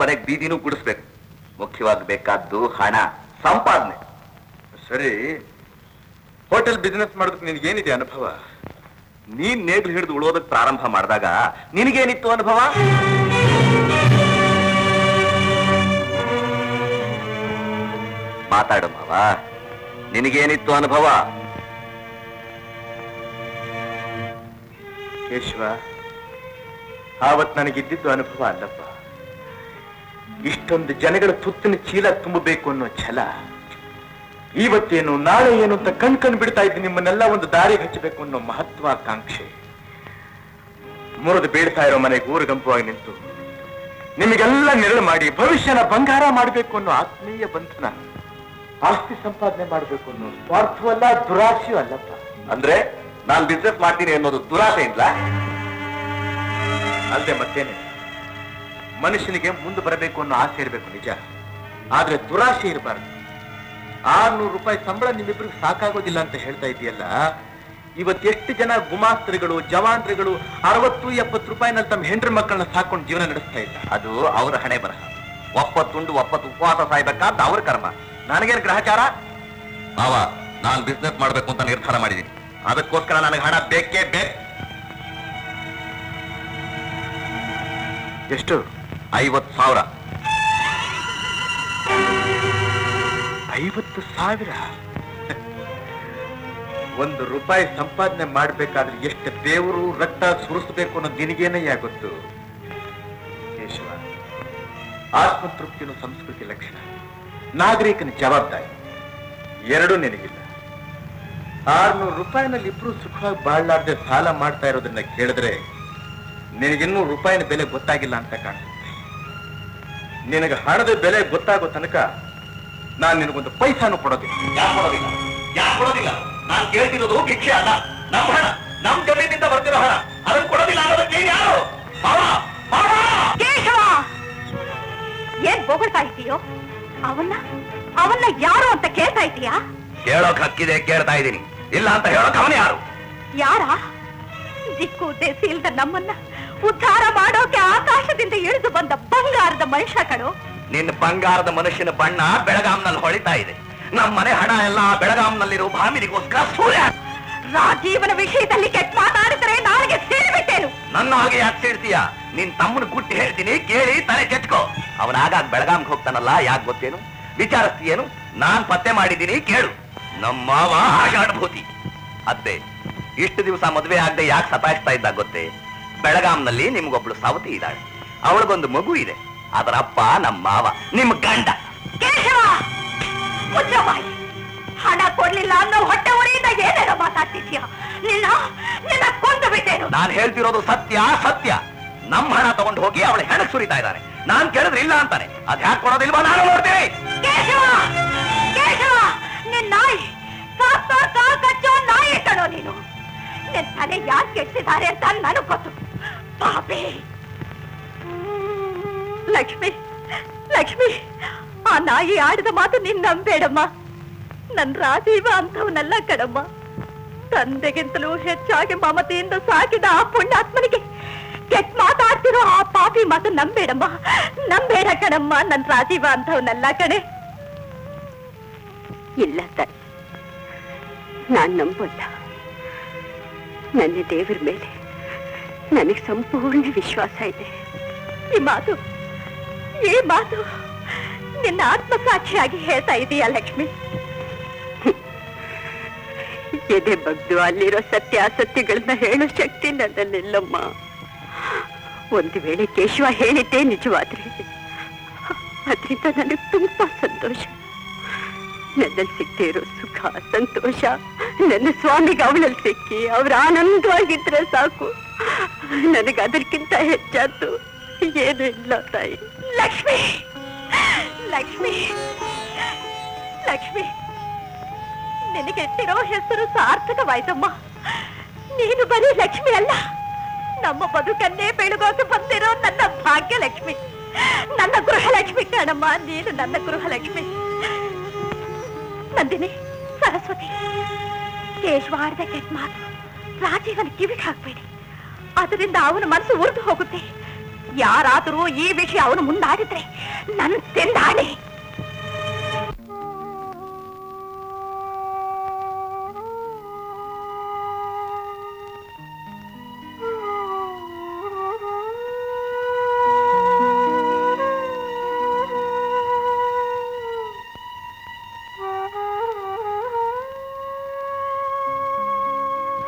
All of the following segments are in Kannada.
ಮನೆಗೆ ಬೀದಿನೂ ಗುಡಿಸ್ಬೇಕು. ಮುಖ್ಯವಾಗಿ ಬೇಕಾದ್ದು ಹಣ, ಸಂಪಾದನೆ. ಸರಿ, ಹೋಟೆಲ್ ಬಿಸ್ನೆಸ್ ಮಾಡೋದಕ್ಕೆ ನಿನಗೇನಿದೆ ಅನುಭವ? ನೀನ್ ನೇಗ್ಲು ಹಿಡಿದು ಉಳೋದಕ್ಕೆ ಪ್ರಾರಂಭ ಮಾಡಿದಾಗ ನಿನಗೇನಿತ್ತು ಅನುಭವ? ಮಾತಾಡು ಮಾವ, ನಿನಗೇನಿತ್ತು ಅನುಭವ? ಕೇಶವ, ಆವತ್ ನನಗಿದ್ದಿದ್ದು ಅನುಭವ ಅಲ್ಲಪ್ಪ. ಇಷ್ಟೊಂದು ಜನಗಳ ತುತ್ತಿನ ಚೀಲ ತುಂಬಬೇಕು ಅನ್ನೋ ಛಲ. ಇವತ್ತೇನು ನಾಳೆ ಏನು ಅಂತ ಕಣ್ ಬಿಡ್ತಾ ಇದ್ದು ನಿಮ್ಮನ್ನೆಲ್ಲ ಒಂದು ದಾರಿಗೆ ಹಚ್ಚಬೇಕು ಅನ್ನೋ ಮಹತ್ವಾಕಾಂಕ್ಷೆ. ಮುರಿದು ಬೀಳ್ತಾ ಇರೋ ಮನೆಗೆ ಊರುಗಂಪುವಾಗಿ ನಿಂತು ನಿಮಗೆಲ್ಲ ನೆರಳು ಮಾಡಿ ಭವಿಷ್ಯನ ಬಂಗಾರ ಮಾಡಬೇಕು ಅನ್ನೋ ಆತ್ಮೀಯ ಬಂಧನ. ಆಸ್ತಿ ಸಂಪಾದನೆ ಮಾಡಬೇಕು ಅನ್ನೋ ಸ್ವಾರ್ಥವಲ್ಲ, ದುರಾಸೆಯೂ ಅಲ್ಲಪ್ಪ. ಅಂದ್ರೆ ನಾನು ಬಿಸ್ನೆಸ್ ಮಾಡ್ತೀನಿ ಅನ್ನೋದು ದುರಾಸೆ ಇಲ್ಲ? ಅಲ್ಲದೆ ಮತ್ತೇನೆ, ಮನುಷ್ಯನಿಗೆ ಮುಂದೆ ಬರಬೇಕು ಅನ್ನೋ ಆಸೆ ಇರಬೇಕು ನಿಜ, ಆದ್ರೆ ದುರಾಸೆ ಇರಬಾರ್ದು. 600 ರೂಪಾಯಿ ಸಂಬಳ ನಿಮ್ಮಿಬ್ರಿಗೆ ಸಾಕಾಗೋದಿಲ್ಲ ಅಂತ ಹೇಳ್ತಾ ಇದೆಯಲ್ಲ. ಇವತ್ತೆಷ್ಟು ಜನ ಗುಮಾಸ್ತರುಗಳು, ಜವಾನ್ರುಗಳು 60-70 ರೂಪಾಯಿನಲ್ಲಿ ತಮ್ಮ ಹೆಂಡ್ರ ಮಕ್ಕಳನ್ನ ಸಾಕೊಂಡು ಜೀವನ ನಡೆಸ್ತಾ ಇಲ್ಲ. ಅದು ಅವರ ಹಣೆ ಬರಹ. ಒಪ್ಪತ್ತುಂಡು 90 ಉಪವಾಸ ಸಾಯ್ಬೇಕಾದ ಅವ್ರ ಕರ್ಮ. ನನಗೇನು ಗ್ರಹಚಾರ? ಮಾವ, ನಾನು ಬಿಸ್ನೆಸ್ ಮಾಡ್ಬೇಕು ಅಂತ ನಿರ್ಧಾರ ಮಾಡಿದ್ದೀನಿ. ಅದಕ್ಕೋಸ್ಕರ ನನಗೆ ಹಣ ಬೇಕೇ ಬೇಕು. ಎಷ್ಟು? 50,000. 50,000? 1 ರೂಪಾಯಿ ಸಂಪಾದನೆ ಮಾಡ್ಬೇಕಾದ್ರೆ ಎಷ್ಟು ದೇವರು ರಕ್ತ ಸುರಿಸಬೇಕು ಅನ್ನೋದು ನಿನಗೇನಯ್ಯ ಗೊತ್ತು ಕೇಶವ. ಆತ್ಮತೃಪ್ತಿಯನ್ನು ಸಂಸ್ಕೃತಿ ಲಕ್ಷಣ, ನಾಗರಿಕನ ಜವಾಬ್ದಾರಿ ಎರಡೂ ನಿನಗಿಲ್ಲ. 600 ರೂಪಾಯಿನಲ್ಲಿ ಇಬ್ರು ಸುಖವಾಗಿ ಬಾಳ್ಲಾರ್ದೆ ಸಾಲ ಮಾಡ್ತಾ ಇರೋದನ್ನ ಕೇಳಿದ್ರೆ ನಿನಗಿನ್ನೂ ರೂಪಾಯಿನ ಬೆಲೆ ಗೊತ್ತಾಗಿಲ್ಲ ಅಂತ ಕಾಣಿಸುತ್ತೆ. ನಿನಗೆ ಹಣದ ಬೆಲೆ ಗೊತ್ತಾಗೋ ತನಕ ನಾನು ನಿನಗೊಂದು ಪೈಸಾನು ಕೊಡೋದಿಲ್ಲ. ಯಾಕೆ ಕೊಡೋದಿಲ್ಲ? ನಾನು ಕೇಳ್ತಿರೋದು ಭಿಕ್ಷೆ ಅಲ್ಲ, ನಮ್ಮ ಹಣ, ನಮ್ಮ ಜಮೀನಿಂದ ಬರ್ತಿರೋ ಹಣ. ಅದನ್ನು ಕೊಡೋದಿಲ್ಲ ಅನ್ನೋದಕ್ಕೆ ನೀನು ಯಾರು? ಕೇಶವ, ಏನ್ ಬೋಗಳ್ತಾ ಇದೀಯೋ? ಅವನ್ನ ಯಾರು ಅಂತ ಕೇಳ್ತಾ ಇದೀಯಾ? ಕೇಳೋಕ್ ಹಕ್ಕಿದೆ, ಕೇಳ್ತಾ ಇದ್ದೀನಿ. ಇಲ್ಲ ಅಂತ ಹೇಳೋಕ್ ಅವನು ಯಾರು? ಯಾರ? ದಿಕ್ಕು ದೇಸಿ ಇಲ್ದ ನಮ್ಮನ್ನ ಉದ್ಧಾರ ಮಾಡೋಕೆ ಆಕಾಶದಿಂದ ಇಳಿದು ಬಂದ ಬಂಗಾರದ ಮನುಷ್ಯ ಕಣೋ. ನಿನ್ನ ಬಂಗಾರದ ಮನುಷ್ಯನ ಬಣ್ಣ ಬೆಳಗಾಂನಲ್ಲಿ ಹೊಳಿತಾ ಇದೆ. ನಮ್ಮ ಮನೆ ಹಣ ಎಲ್ಲ ಬೆಳಗಾಂನಲ್ಲಿರೋ ಭಾಮಿನಿಗೋಸ್ಕರ ಸೂರ್ಯ. ರಾಜೀವನ ವಿಷಯದಲ್ಲಿ ಕೆಟ್ಟ ಮಾತಾಡಿದ್ರೆ ನಾಳೆಗೆ ಸೇರಿಬಿಟ್ಟೇನು. ನನ್ನ ಹಾಗೆ ಯಾಕೆ ಸೇರ್ತೀಯ? ನಿನ್ ತಮ್ಮನ ಗುಟ್ಟಿ ಹೇಳ್ತೀನಿ, ಕೇಳಿ ತಲೆ ಕೆಚ್ಕೋ. ಅವನಾಗ ಬೆಳಗಾಂಗೆ ಹೋಗ್ತಾನಲ್ಲ, ಯಾಕೆ ಗೊತ್ತೇನು? ವಿಚಾರಿಸ್ತೀಯೇನು? ನಾನ್ ಪತ್ತೆ ಮಾಡಿದ್ದೀನಿ, ಕೇಳು. ನಮ್ಮ ಮಾವ ಹಾಗೆ ಅನುಭೂತಿ. ಅದ್ದೇ ಇಷ್ಟು ದಿವಸ ಮದುವೆ ಆಗದೆ ಯಾಕೆ ಸತಾಯಿಸ್ತಾ ಇದ್ದ ಗೊತ್ತೇ? ಬೆಳಗಾಂನಲ್ಲಿ ನಿಮ್ಗೊಬ್ಳು ಸವತಿ ಇದ್ದಾಳೆ, ಅವಳಿಗೊಂದು ಮಗು ಇದೆ. ಅದರ ಅಪ್ಪ ನಮ್ಮ ಮಾವ, ನಿಮ್ ಗಂಡ. ಕೇಶವ, ಮುಚ್ಚಬಾಯಿ. ಹಣ ಕೊಡ್ಲಿಲ್ಲ ಅನ್ನೋ ಹೊಟ್ಟೆ ಉರಿಯಿಂದ ಏನೇನೋ ಮಾತಾಡ್ತಿದ್ಯಾ? ನಿನ್ನ ಕೊಂದು ಬಿಟ್ಟೇನು? ನಾನು ಹೇಳ್ತಿರೋದು ಸತ್ಯ, ಸತ್ಯ. ನಮ್ಮ ಹಣ ತಗೊಂಡು ಹೋಗಿ ಅವಳ ಹೆಣಕ್ ಸುರಿತಾ ಇದ್ದಾನೆ. ನಾನ್ ಕೇಳಿದ್ರೆ ಇಲ್ಲ ಅಂತಾನೆ. ಅದ್ ಯಾಕೆ ಕೊಡೋದಿಲ್ವಾ ನಾನು ನೋಡ್ತೀನಿ. ಕೇಶವ, ಕೇಶವ, ನಿನ್ ನಾಯಿ ಕಚ್ಚೋ ನಾಯಿ ಕಣೋ ನೀನು. ನಿನ್ ತಲೆ ಯಾಕೆ ಕೆಡ್ಸಿದ್ದಾರೆ ಅಂತ ನನಗ್ ಗೊತ್ತು. ಪಾಪಿ ಲಕ್ಷ್ಮಿ, ಲಕ್ಷ್ಮಿ, ಆ ನಾಯಿ ಆಡಿದ ಮಾತು ನೀನ್ ನಂಬೇಡಮ್ಮ. ನನ್ ರಾಜೀವ ಅಂತವನಲ್ಲ ಕಣಮ್ಮ. ತಂದೆಗಿಂತಲೂ ಹೆಚ್ಚಾಗಿ ಮಮತೆಯಿಂದ ಸಾಕಿದ ಆ ಪುಣ್ಯಾತ್ಮನಿಗೆ ಕೆಟ್ಟ ಮಾತಾಡ್ತಿರೋ ಆ ಪಾಪಿ ಮಾತು ನಂಬೇಡಮ್ಮ, ನಂಬೇಡ ಕಣಮ್ಮ. ನನ್ ರಾಜೀವ ಅಂತವನಲ್ಲ ಕಣೆ. ಇಲ್ಲ ತಾಯಿ, ನಾನ್ ನಂಬಲ್ಲ. ನನ್ನ ದೇವರ ಮೇಲೆ ನನಗೆ ಸಂಪೂರ್ಣ ವಿಶ್ವಾಸ ಇದೆ. ಈ ಮಾತು ನಿನ್ನ ಆತ್ಮಸಾಕ್ಷಿಯಾಗಿ ಹೇಳ್ತಾ ಇದೀಯಾ ಲಕ್ಷ್ಮಿ? ಎದೆ ಬಗ್ದು ಅಲ್ಲಿರೋ ಸತ್ಯಾಸತ್ಯಗಳನ್ನ ಹೇಳೋ ಶಕ್ತಿ ನನ್ನಲ್ಲಿಲ್ಲಮ್ಮ. ಒಂದು ವೇಳೆ ಕೇಶವ ಹೇಳಿದ್ದೇ ನಿಜವಾದ್ರೆ ಅದರಿಂದ ನನಗೆ ತುಂಬಾ ಸಂತೋಷ. ನನ್ನಲ್ಲಿ ಸಿಕ್ಕದೇ ಇರೋ ಸುಖ, ಸಂತೋಷ ನನ್ನ ಸ್ವಾಮಿಗೆ ಅವಳಲ್ಲಿ ಸಿಕ್ಕಿ ಅವ್ರ ಆನಂದವಾಗಿದ್ರೆ ಸಾಕು. ನನಗೆ ಅದಕ್ಕಿಂತ ಹೆಚ್ಚಾದ್ದು ಏನು ಇಲ್ಲ ತಾಯಿ. ಲಕ್ಷ್ಮಿ, ಲಕ್ಷ್ಮಿ, ಲಕ್ಷ್ಮಿ, ನಿನಗೆಟ್ಟಿರೋ ಹೆಸರು ಸಾರ್ಥಕವಾಯ್ತಮ್ಮ. ನೀನು ಬರೀ ಲಕ್ಷ್ಮಿ ಅಲ್ಲ, ನಮ್ಮ ಬದುಕನ್ನೇ ಬೆಳಗೋಕೆ ಬಂದಿರೋ ನನ್ನ ಭಾಗ್ಯ ಲಕ್ಷ್ಮಿ, ನನ್ನ ಗೃಹಲಕ್ಷ್ಮಿ ಕಣಮ್ಮ. ನೀನು ನನ್ನ ಗೃಹಲಕ್ಷ್ಮಿ. ನಂದಿನಿ, ಸರಸ್ವತಿ, ಕೇಶವಾಡದ ಕೆಟ್ಟ ಮಾತು ರಾಜೀವನ ಕಿವಿಗೆ ಹಾಕ್ಬೇಡಿ. ಅದರಿಂದ ಅವನ ಮನಸ್ಸು ಉರಿದು ಹೋಗುತ್ತೆ. ಯಾರಾದರೂ ಈ ವಿಷಯ ಅವನು ಮುಂದಾಡಿದ್ರೆ ನನ್ ತಿಂದಾಣೆ.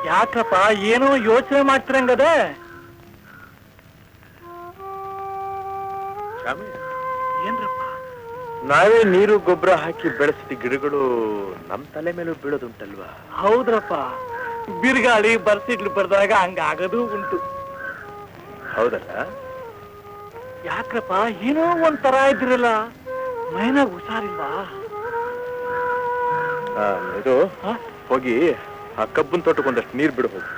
ಯಾಕಪ್ಪ ಏನೋ ಯೋಚನೆ ಮಾಡ್ತಿರಂಗದ? ಏನ್ರಪ್ಪ? ನಾವೇ ನೀರು ಗೊಬ್ಬರ ಹಾಕಿ ಬೆಳೆಸಿದ ಗಿಡಗಳು ನಮ್ ತಲೆ ಮೇಲೂ ಬೀಳೋದುಂಟಲ್ವಾ? ಹೌದ್ರಪ್ಪ, ಬಿರುಗಾಳಿ ಬರ್ಸಿಡ್ಲು ಬರ್ದಾಗ ಹಂಗಾಗದು ಉಂಟು. ಹೌದಲ್ಲ? ಯಾಕ್ರಪ್ಪ ಏನೋ ಒಂಥರ ಇದ್ರಲ್ಲ, ಮೈನಾಗ ಹುಷಾರಿಲ್ಲ? ಇದು ಹೋಗಿ ಆ ಕಬ್ಬನ್ ತೋಟಕ್ಕೊಂದಷ್ಟು ನೀರು ಬಿಡು ಹೋಗು.